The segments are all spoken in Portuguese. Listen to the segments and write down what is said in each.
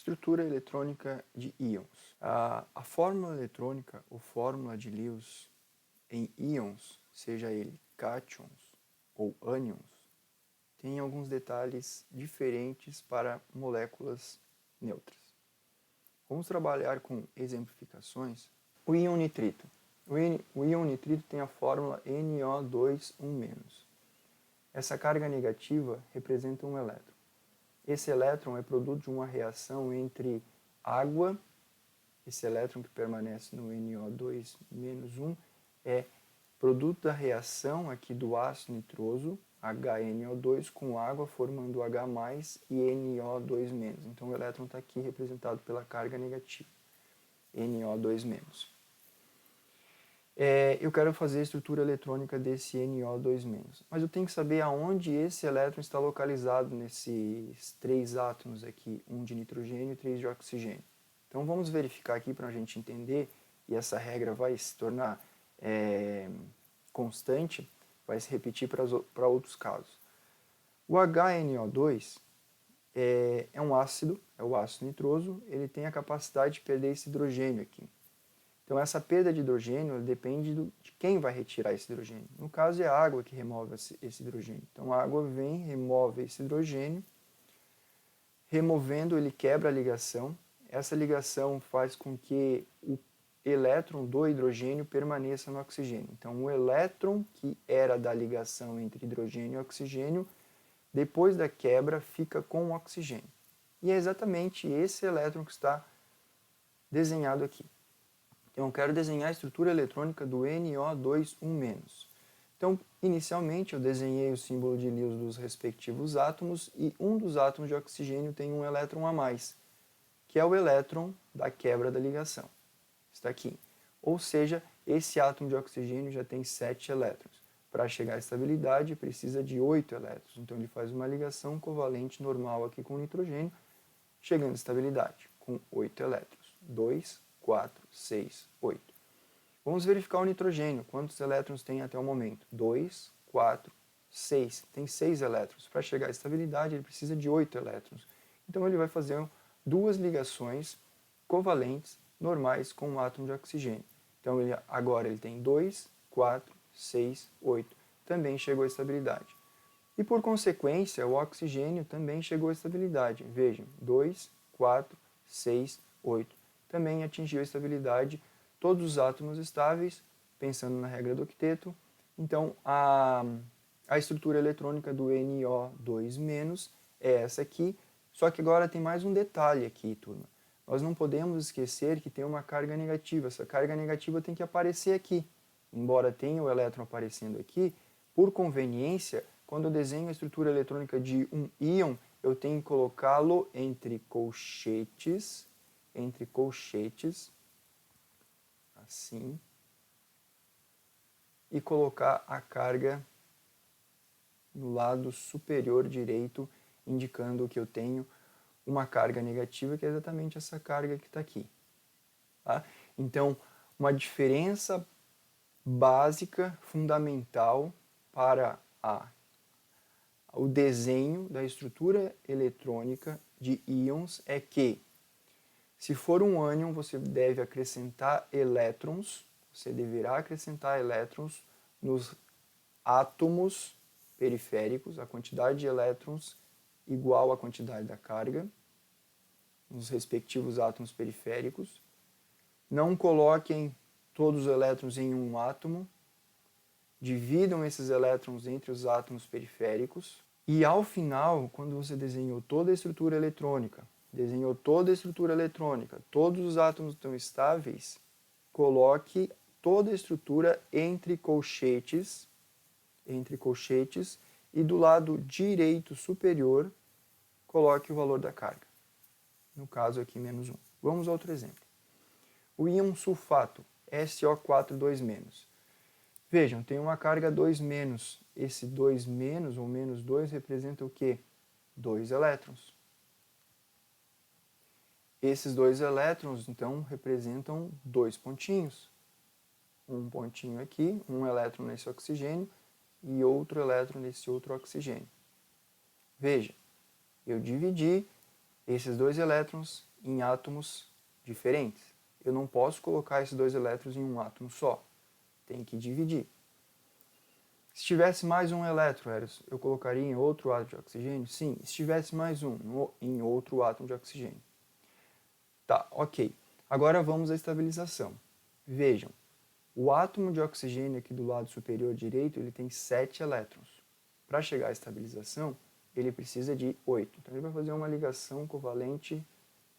Estrutura eletrônica de íons. A fórmula eletrônica ou fórmula de Lewis em íons, seja ele cátions ou ânions, tem alguns detalhes diferentes para moléculas neutras. Vamos trabalhar com exemplificações. O íon nitrito. O íon nitrito tem a fórmula NO2 Essa carga negativa representa um elétron. Esse elétron é produto de uma reação entre água, esse elétron que permanece no NO2 é produto da reação aqui do ácido nitroso, HNO2, com água formando H+, e NO2-. Então o elétron está aqui representado pela carga negativa, NO2-. Eu quero fazer a estrutura eletrônica desse NO2-, mas eu tenho que saber aonde esse elétron está localizado nesses três átomos aqui, um de nitrogênio e 3 de oxigênio. Então vamos verificar aqui para a gente entender, e essa regra vai se tornar constante, vai se repetir para outros casos. O HNO2 é um ácido, é o ácido nitroso, ele tem a capacidade de perder esse hidrogênio aqui. Então essa perda de hidrogênio depende de quem vai retirar esse hidrogênio. No caso é a água que remove esse hidrogênio. Então a água vem, remove esse hidrogênio, removendo ele quebra a ligação. Essa ligação faz com que o elétron do hidrogênio permaneça no oxigênio. Então o elétron que era da ligação entre hidrogênio e oxigênio, depois da quebra fica com o oxigênio. E é exatamente esse elétron que está desenhado aqui. Então, eu quero desenhar a estrutura eletrônica do NO2 Então, inicialmente, eu desenhei o símbolo de Lewis dos respectivos átomos e um dos átomos de oxigênio tem um elétron a mais, que é o elétron da quebra da ligação. Está aqui. Ou seja, esse átomo de oxigênio já tem 7 elétrons. Para chegar à estabilidade, precisa de 8 elétrons. Então, ele faz uma ligação covalente normal aqui com o nitrogênio, chegando à estabilidade, com 8 elétrons. 2, 4, 6, 8. Vamos verificar o nitrogênio. Quantos elétrons tem até o momento? 2, 4, 6. Tem 6 elétrons. Para chegar à estabilidade, ele precisa de 8 elétrons. Então, ele vai fazer duas ligações covalentes normais com o átomo de oxigênio. Então, agora ele tem 2, 4, 6, 8. Também chegou à estabilidade. E, por consequência, o oxigênio também chegou à estabilidade. Vejam, 2, 4, 6, 8. Também atingiu a estabilidade, todos os átomos estáveis, pensando na regra do octeto. Então, a estrutura eletrônica do NO2- é essa aqui, só que agora tem mais um detalhe aqui, turma. Nós não podemos esquecer que tem uma carga negativa. Essa carga negativa tem que aparecer aqui. Embora tenha o elétron aparecendo aqui, por conveniência, quando eu desenho a estrutura eletrônica de um íon, eu tenho que colocá-lo entre colchetes, assim, e colocar a carga no lado superior direito, indicando que eu tenho uma carga negativa, que é exatamente essa carga que está aqui. Tá? Então, uma diferença básica, fundamental para o desenho da estrutura eletrônica de íons é que, se for um ânion, você deve acrescentar elétrons, você deverá acrescentar elétrons nos átomos periféricos, a quantidade de elétrons igual à quantidade da carga, nos respectivos átomos periféricos. Não coloquem todos os elétrons em um átomo, dividam esses elétrons entre os átomos periféricos. E ao final, quando você desenhou toda a estrutura eletrônica, todos os átomos estão estáveis, coloque toda a estrutura entre colchetes, e do lado direito superior, coloque o valor da carga. No caso aqui, -1. Vamos a outro exemplo. O íon sulfato, SO4 2-. Vejam, tem uma carga 2-. Esse 2- ou -2 representa o quê? 2 elétrons. Esses 2 elétrons, então, representam 2 pontinhos. Um pontinho aqui, um elétron nesse oxigênio e outro elétron nesse outro oxigênio. Veja, eu dividi esses 2 elétrons em átomos diferentes. Eu não posso colocar esses dois elétrons em um átomo só. Tem que dividir. Se tivesse mais um elétron, eu colocaria em outro átomo de oxigênio? Sim. Se tivesse mais um, em outro átomo de oxigênio. Tá, ok. Agora vamos à estabilização. Vejam, o átomo de oxigênio aqui do lado superior direito, ele tem 7 elétrons. Para chegar à estabilização, ele precisa de 8. Então ele vai fazer uma ligação covalente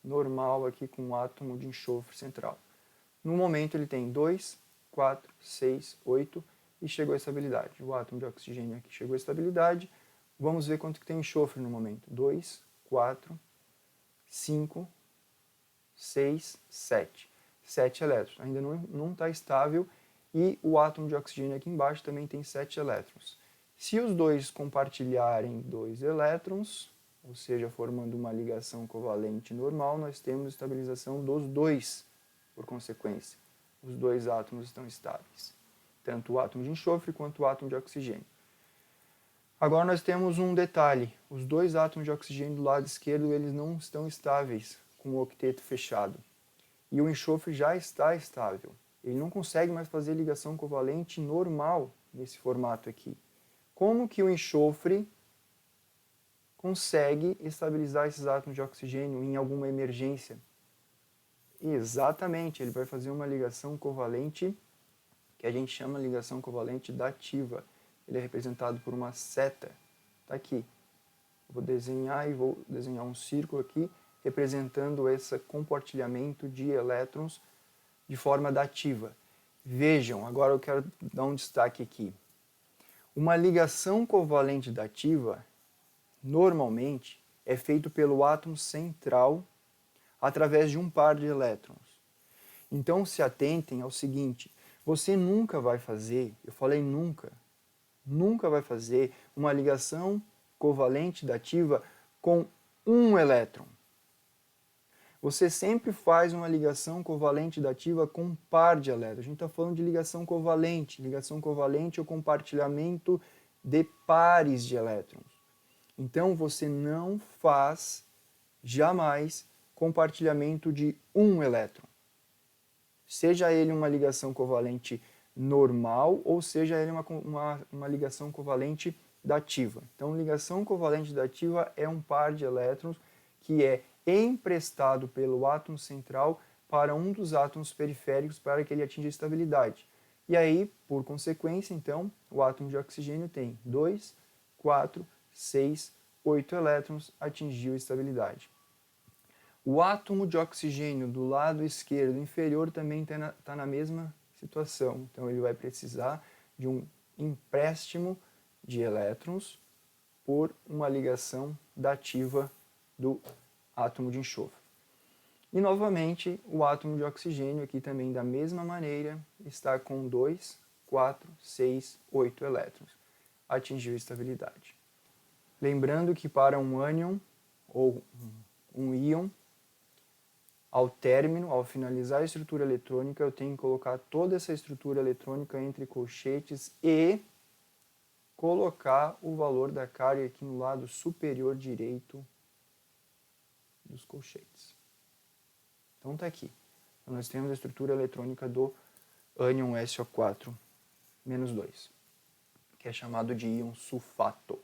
normal aqui com o átomo de enxofre central. No momento ele tem 2, 4, 6, 8 e chegou à estabilidade. O átomo de oxigênio aqui chegou à estabilidade. Vamos ver quanto que tem enxofre no momento. 2, 4, 5, 6, 7. 7 elétrons. Ainda não está estável e o átomo de oxigênio aqui embaixo também tem 7 elétrons. Se os dois compartilharem 2 elétrons, ou seja, formando uma ligação covalente normal, nós temos estabilização dos dois, por consequência. Os dois átomos estão estáveis, tanto o átomo de enxofre quanto o átomo de oxigênio. Agora nós temos um detalhe, os dois átomos de oxigênio do lado esquerdo eles não estão estáveis com o octeto fechado. E o enxofre já está estável. Ele não consegue mais fazer ligação covalente normal nesse formato aqui. Como que o enxofre consegue estabilizar esses átomos de oxigênio em alguma emergência? Exatamente, ele vai fazer uma ligação covalente que a gente chama de ligação covalente dativa. Ele é representado por uma seta. Está aqui. Vou desenhar um círculo aqui representando esse compartilhamento de elétrons de forma dativa. Vejam, agora eu quero dar um destaque aqui. Uma ligação covalente dativa, normalmente, é feita pelo átomo central através de um par de elétrons. Então, se atentem ao seguinte, você nunca vai fazer, eu falei nunca vai fazer uma ligação covalente dativa com um elétron. Você sempre faz uma ligação covalente dativa com um par de elétrons. A gente está falando de ligação covalente. Ligação covalente é o compartilhamento de pares de elétrons. Então, você não faz jamais compartilhamento de um elétron. Seja ele uma ligação covalente normal ou seja ele uma ligação covalente dativa. Então, ligação covalente dativa é um par de elétrons que é emprestado pelo átomo central para um dos átomos periféricos para que ele atinja a estabilidade. E aí, por consequência, então, o átomo de oxigênio tem 2, 4, 6, 8 elétrons, atingiu a estabilidade. O átomo de oxigênio do lado esquerdo inferior também está na mesma situação. Então, ele vai precisar de um empréstimo de elétrons por uma ligação dativa do átomo de enxofre. E, novamente, o átomo de oxigênio aqui também, da mesma maneira, está com 2, 4, 6, 8 elétrons. Atingiu estabilidade. Lembrando que para um ânion ou um íon, ao término, ao finalizar a estrutura eletrônica, eu tenho que colocar toda essa estrutura eletrônica entre colchetes e colocar o valor da carga aqui no lado superior direito dos colchetes. Então está aqui. Então, nós temos a estrutura eletrônica do ânion SO4-2, que é chamado de íon sulfato.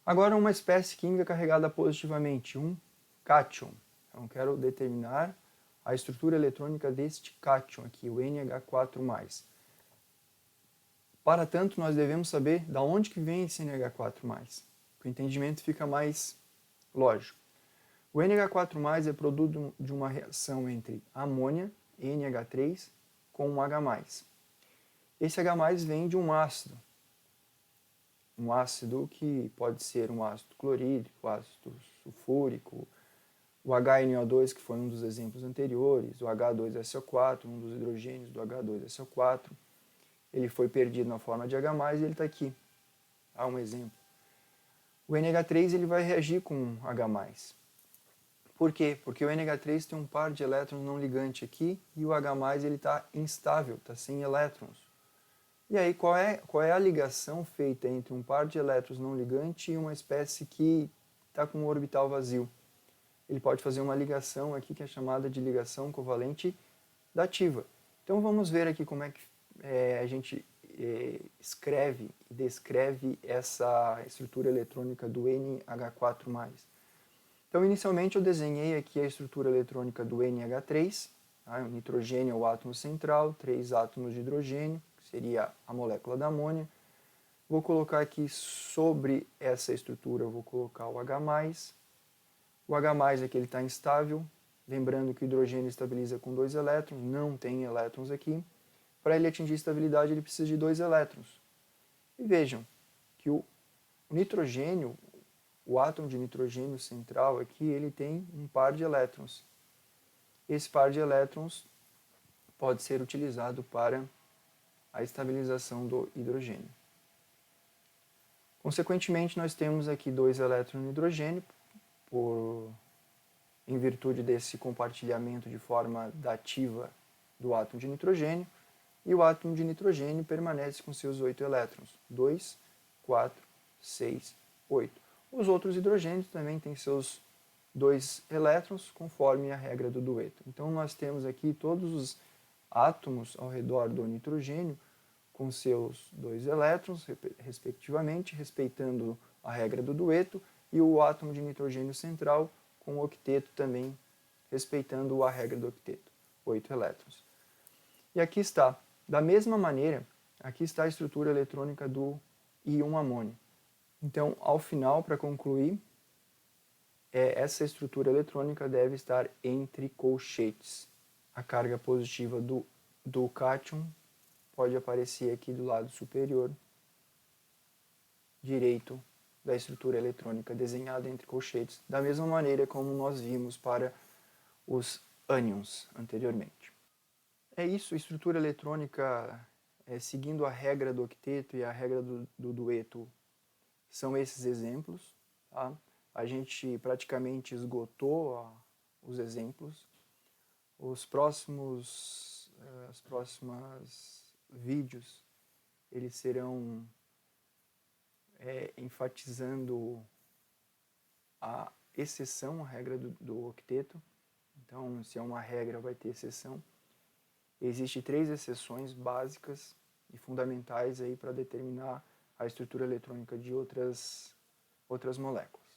Agora uma espécie química carregada positivamente, um cátion. Então quero determinar a estrutura eletrônica deste cátion aqui, o NH4+. Para tanto, nós devemos saber de onde que vem esse NH4+. O entendimento fica mais lógico. O NH4+, é produto de uma reação entre amônia, NH3, com um H+. Esse H+, vem de um ácido. Um ácido que pode ser um ácido clorídrico, ácido sulfúrico, o HNO2, que foi um dos exemplos anteriores, o H2SO4, um dos hidrogênios do H2SO4. Ele foi perdido na forma de H+, e ele está aqui. Há um exemplo. O NH3 ele vai reagir com H+. Por quê? Porque o NH3 tem um par de elétrons não ligante aqui e o H+, ele está instável, está sem elétrons. E aí, qual é a ligação feita entre um par de elétrons não ligante e uma espécie que está com um orbital vazio? ele pode fazer uma ligação aqui que é chamada de ligação covalente dativa. Então vamos ver aqui como é que a gente escreve e descreve essa estrutura eletrônica do NH4+. Então inicialmente eu desenhei aqui a estrutura eletrônica do NH3, tá? O nitrogênio é o átomo central, 3 átomos de hidrogênio, que seria a molécula da amônia. Vou colocar aqui sobre essa estrutura, eu vou colocar o H+. O H+, aqui ele está instável, lembrando que o hidrogênio estabiliza com 2 elétrons, não tem elétrons aqui. Para ele atingir estabilidade, ele precisa de 2 elétrons. E vejam que o nitrogênio, o átomo de nitrogênio central aqui, ele tem um par de elétrons. Esse par de elétrons pode ser utilizado para a estabilização do hidrogênio. Consequentemente, nós temos aqui 2 elétrons no hidrogênio, em virtude desse compartilhamento de forma dativa do átomo de nitrogênio, e o átomo de nitrogênio permanece com seus 8 elétrons, 2, 4, 6, 8. Os outros hidrogênios também têm seus 2 elétrons, conforme a regra do dueto. Então nós temos aqui todos os átomos ao redor do nitrogênio com seus 2 elétrons, respectivamente, respeitando a regra do dueto, e o átomo de nitrogênio central com o octeto também, respeitando a regra do octeto, 8 elétrons. E aqui está, da mesma maneira, aqui está a estrutura eletrônica do íon amônio. Então, ao final, para concluir, essa estrutura eletrônica deve estar entre colchetes. A carga positiva do cátion pode aparecer aqui do lado superior direito da estrutura eletrônica desenhada entre colchetes, da mesma maneira como nós vimos para os ânions anteriormente. É isso, estrutura eletrônica seguindo a regra do octeto e a regra do dueto são esses exemplos. Tá? A gente praticamente esgotou os exemplos. Os próximos vídeos eles serão enfatizando a exceção à regra do octeto. Então, se é uma regra, vai ter exceção. Existem 3 exceções básicas e fundamentais aí para determinar a estrutura eletrônica de outras moléculas.